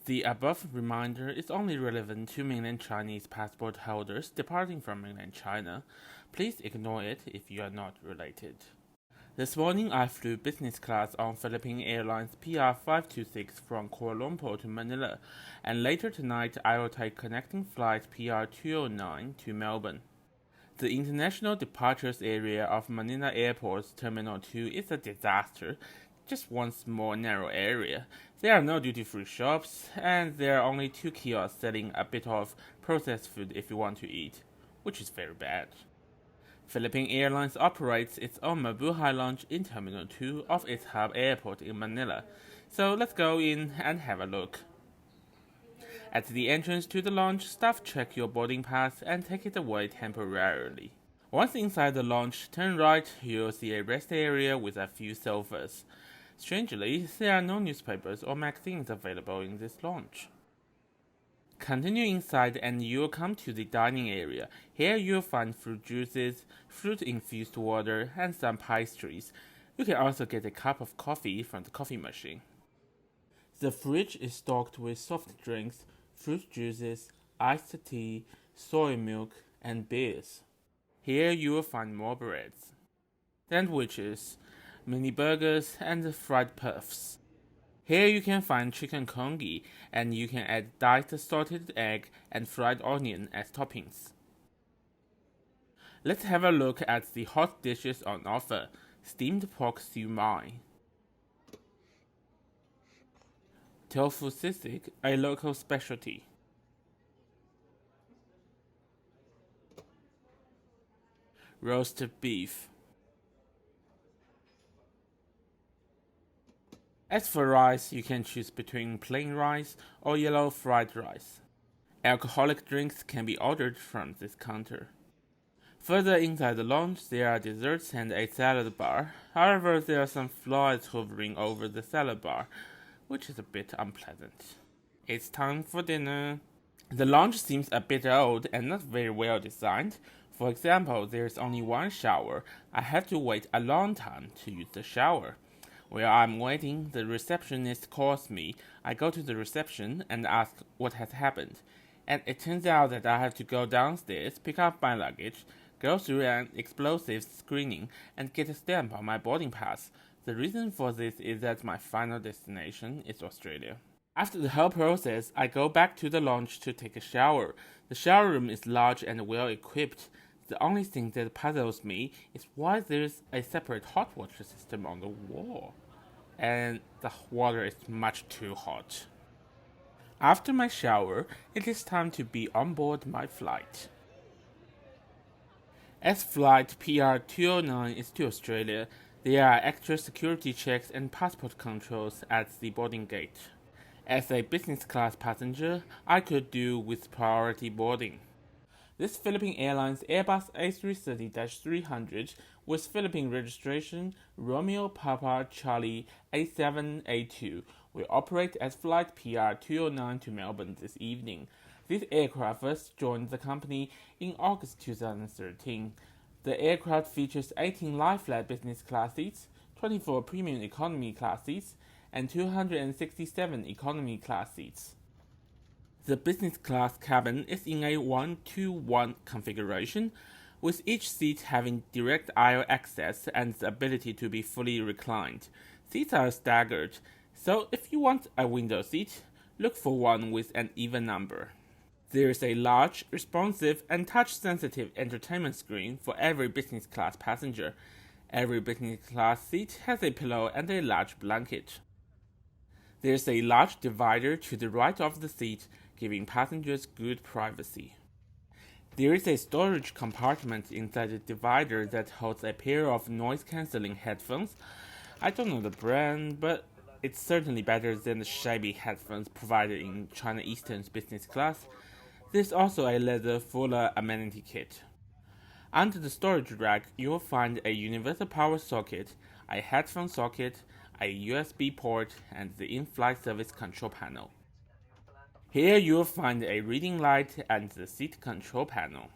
The above reminder is only relevant to mainland Chinese passport holders departing from mainland China. Please ignore it if you are not related. This morning I flew business class on Philippine Airlines PR526 from Kuala Lumpur to Manila, and later tonight I will take connecting flight PR209 to Melbourne. The international departures area of Manila Airport's Terminal 2 is a disaster. Just one small narrow area. There are no duty-free shops, and there are only 2 kiosks selling a bit of processed food if you want to eat, which is very bad. Philippine Airlines operates its own Mabuhay lounge in Terminal 2 of its hub airport in Manila, so let's go in and have a look. At the entrance to the lounge, staff check your boarding pass and take it away temporarily. Once inside the lounge, turn right, you'll see a rest area with a few sofas. Strangely, there are no newspapers or magazines available in this lounge. Continue inside and you'll come to the dining area. Here you'll find fruit juices, fruit-infused water, and some pastries. You can also get a cup of coffee from the coffee machine. The fridge is stocked with soft drinks, fruit juices, iced tea, soy milk, and beers. Here you will find more breads, sandwiches, mini burgers, and fried puffs. Here you can find chicken congee, and you can add diced salted egg and fried onion as toppings. Let's have a look at the hot dishes on offer. Steamed pork siu mai, tofu sisig, a local specialty, roasted beef. As for rice, you can choose between plain rice or yellow fried rice. Alcoholic drinks can be ordered from this counter. Further inside the lounge, there are desserts and a salad bar. However, there are some flies hovering over the salad bar, which is a bit unpleasant. It's time for dinner. The lounge seems a bit old and not very well designed. For example, there is only one shower. I have to wait a long time to use the shower. While I'm waiting, the receptionist calls me. I go to the reception and ask what has happened. And it turns out that I have to go downstairs, pick up my luggage, go through an explosive screening, and get a stamp on my boarding pass. The reason for this is that my final destination is Australia. After the whole process, I go back to the lounge to take a shower. The shower room is large and well equipped. The only thing that puzzles me is why there's a separate hot water system on the wall. And the water is much too hot. After my shower, it is time to be on board my flight. As flight PR209 is to Australia, there are extra security checks and passport controls at the boarding gate. As a business class passenger, I could do with priority boarding. This Philippine Airlines Airbus A330-300 with Philippine registration Romeo Papa Charlie A782 will operate as flight PR209 to Melbourne this evening. This aircraft first joined the company in August 2013. The aircraft features 18 lie-flat business class seats, 24 premium economy class seats, and 267 economy class seats. The business class cabin is in a 1-2-1 configuration, with each seat having direct aisle access and the ability to be fully reclined. Seats are staggered, so if you want a window seat, look for one with an even number. There is a large, responsive, and touch-sensitive entertainment screen for every business class passenger. Every business class seat has a pillow and a large blanket. There is a large divider to the right of the seat, giving passengers good privacy. There is a storage compartment inside the divider that holds a pair of noise-cancelling headphones. I don't know the brand, but it's certainly better than the shabby headphones provided in China Eastern's business class. There's also a leather fuller amenity kit. Under the storage rack, you'll find a universal power socket, a headphone socket, a USB port, and the in-flight service control panel. Here you'll find a reading light and the seat control panel.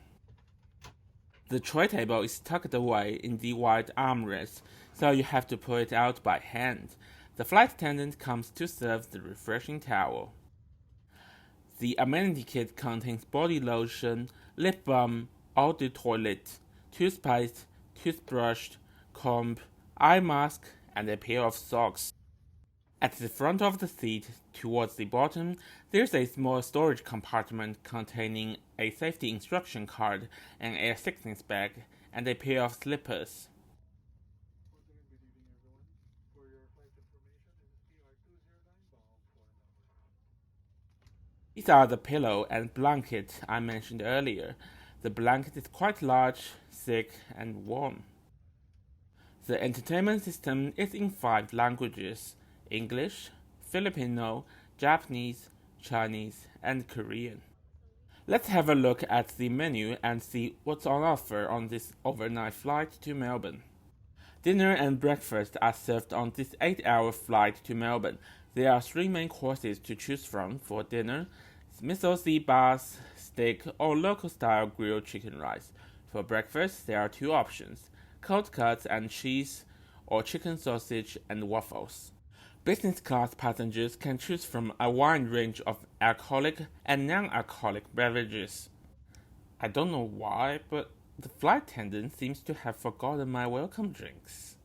The tray table is tucked away in the wide armrest, so you have to pull it out by hand. The flight attendant comes to serve the refreshing towel. The amenity kit contains body lotion, lip balm, eau de toilette, toothpaste, toothbrush, comb, eye mask, and a pair of socks. At the front of the seat, towards the bottom, there's a small storage compartment containing a safety instruction card, an air sickness bag, and a pair of slippers. These are the pillow and blanket I mentioned earlier. The blanket is quite large, thick, and warm. The entertainment system is in 5 languages: English, Filipino, Japanese, Chinese, and Korean. Let's have a look at the menu and see what's on offer on this overnight flight to Melbourne. Dinner and breakfast are served on this 8-hour flight to Melbourne. There are 3 main courses to choose from for dinner: miso sea bass, steak, or local-style grilled chicken rice. For breakfast, there are 2 options: cold cuts and cheese, or chicken sausage and waffles. Business class passengers can choose from a wide range of alcoholic and non-alcoholic beverages. I don't know why, but the flight attendant seems to have forgotten my welcome drinks.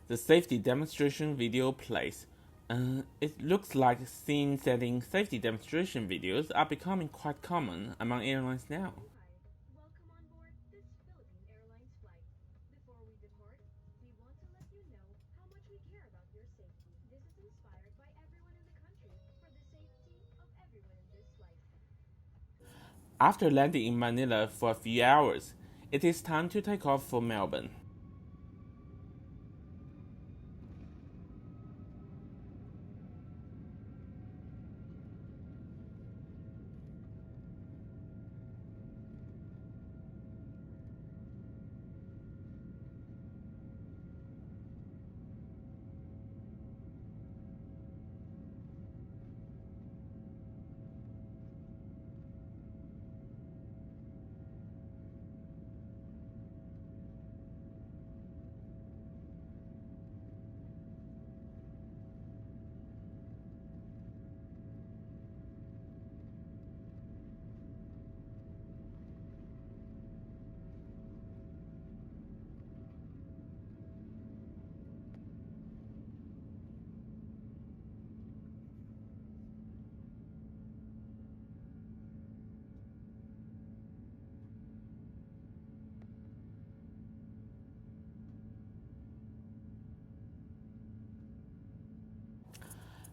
The safety demonstration video plays. It looks like scene-setting safety demonstration videos are becoming quite common among airlines now. Welcome on board this Philippine Airlines flight. Before we depart, we want to let you know how much we care about your safety. This is inspired by everyone in the country for the safety of everyone in this flight. After landing in Manila for a few hours, it is time to take off for Melbourne.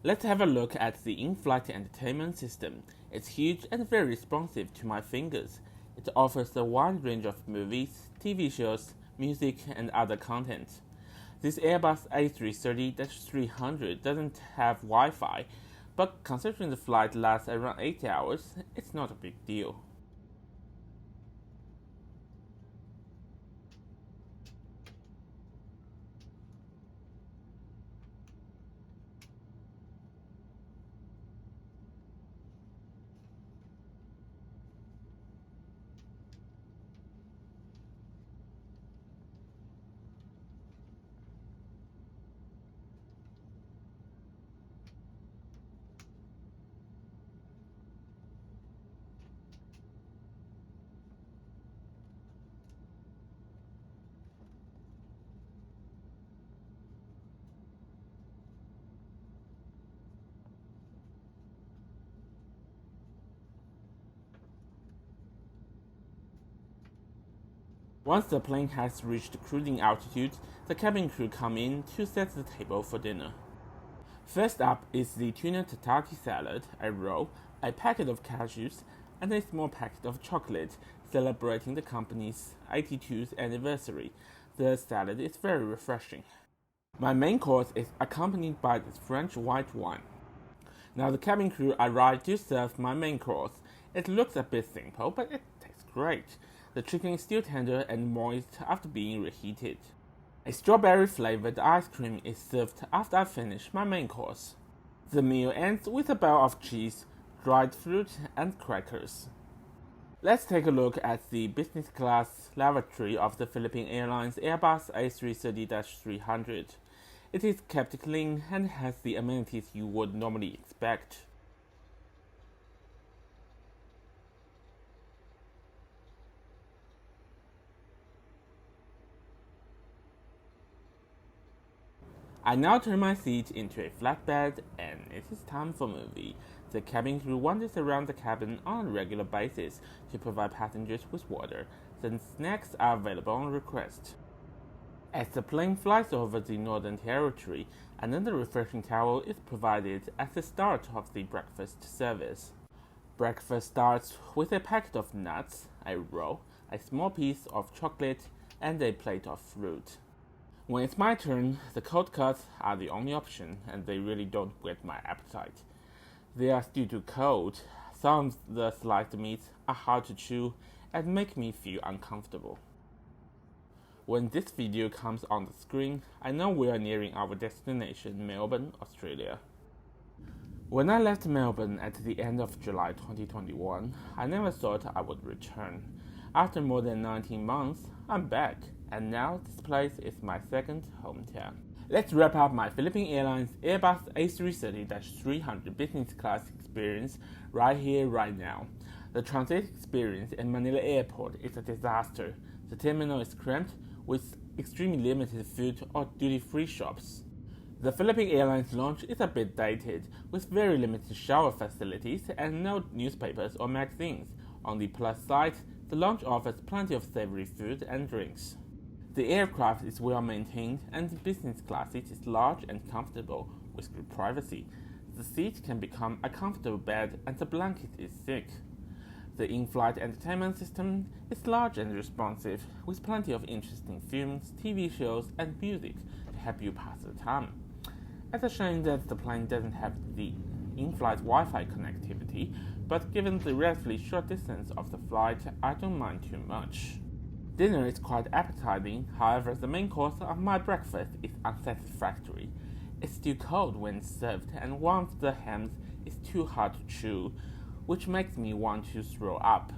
Let's have a look at the in-flight entertainment system. It's huge and very responsive to my fingers. It offers a wide range of movies, TV shows, music, and other content. This Airbus A330-300 doesn't have Wi-Fi, but considering the flight lasts around 8 hours, it's not a big deal. Once the plane has reached cruising altitude, the cabin crew come in to set the table for dinner. First up is the tuna tataki salad, a roll, a packet of cashews, and a small packet of chocolate, celebrating the company's 82nd anniversary. The salad is very refreshing. My main course is accompanied by this French white wine. Now the cabin crew arrived to serve my main course. It looks a bit simple, but it tastes great. The chicken is still tender and moist after being reheated. A strawberry-flavored ice cream is served after I finish my main course. The meal ends with a bowl of cheese, dried fruit, and crackers. Let's take a look at the business class lavatory of the Philippine Airlines Airbus A330-300. It is kept clean and has the amenities you would normally expect. I now turn my seat into a flatbed, and it is time for movie. The cabin crew wanders around the cabin on a regular basis to provide passengers with water, then snacks are available on request. As the plane flies over the Northern Territory, another refreshing towel is provided at the start of the breakfast service. Breakfast starts with a packet of nuts, a roll, a small piece of chocolate, and a plate of fruit. When it's my turn, the cold cuts are the only option, and they really don't whet my appetite. They are still too cold. Some of the sliced meats are hard to chew and make me feel uncomfortable. When this video comes on the screen, I know we are nearing our destination, Melbourne, Australia. When I left Melbourne at the end of July 2021, I never thought I would return. After more than 19 months, I'm back, and now this place is my second hometown. Let's wrap up my Philippine Airlines Airbus A330-300 business class experience right here, right now. The transit experience in Manila Airport is a disaster. The terminal is cramped with extremely limited food or duty-free shops. The Philippine Airlines lounge is a bit dated, with very limited shower facilities and no newspapers or magazines. On the plus side, the lounge offers plenty of savory food and drinks. The aircraft is well maintained, and the business class seat is large and comfortable, with good privacy. The seat can become a comfortable bed, and the blanket is thick. The in-flight entertainment system is large and responsive, with plenty of interesting films, TV shows, and music to help you pass the time. It's a shame that the plane doesn't have the in-flight Wi-Fi connectivity, but given the relatively short distance of the flight, I don't mind too much. Dinner is quite appetizing, however the main course of my breakfast is unsatisfactory. It's still cold when served, and one of the hams is too hard to chew, which makes me want to throw up.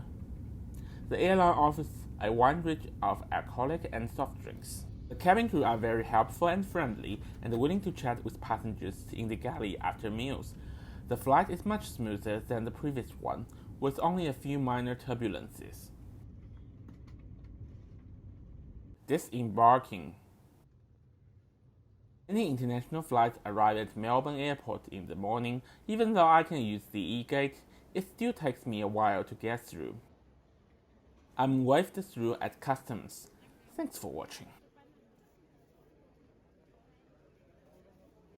The airline offers a wide range of alcoholic and soft drinks. The cabin crew are very helpful and friendly, and willing to chat with passengers in the galley after meals. The flight is much smoother than the previous one, with only a few minor turbulences. Disembarking. Many international flights arrive at Melbourne Airport in the morning. Even though I can use the e-gate, it still takes me a while to get through. I'm waved through at customs. Thanks for watching.